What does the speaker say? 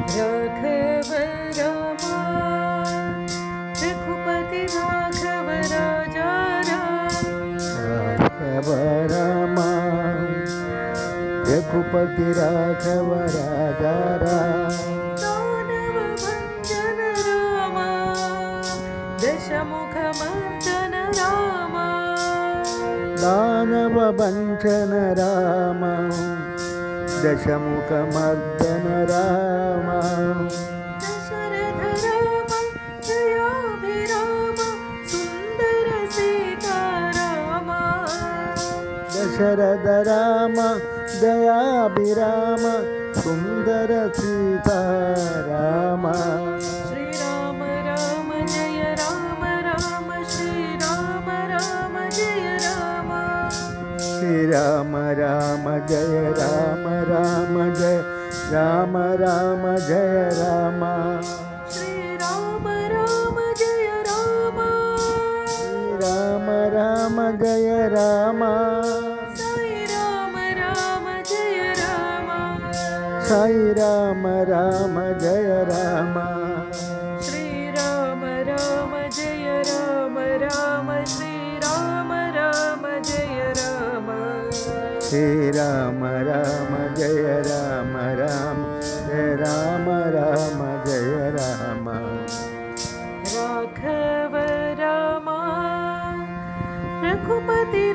राघव रामा रघुपति राघव राजा राम। राघव रामा रघुपति राघव राजा राम। दानव भंजन रामा दशमुख मर्दन रामा। दानव भंजन रामा दशमुख मर्दन रामा। दशरथ राम जयाभिराम सुंदर सीता रामा। दशरथ राम दयाभिराम सुंदर सीता रामा। श्री राम राम जय राम राम श्री राम राम जय राम। श्री राम राम जय राम राम जय राम राम जय राम। श्री राम राम जय राम। श्री राम राम जय राम। साई राम राम जय राम। साई राम राम जय राम। श्री राम राम जय राम राम श्री राम राम जय राम। श्री राम राम जय राम राम जय राम राम जय राम। राघव रामा रघुपति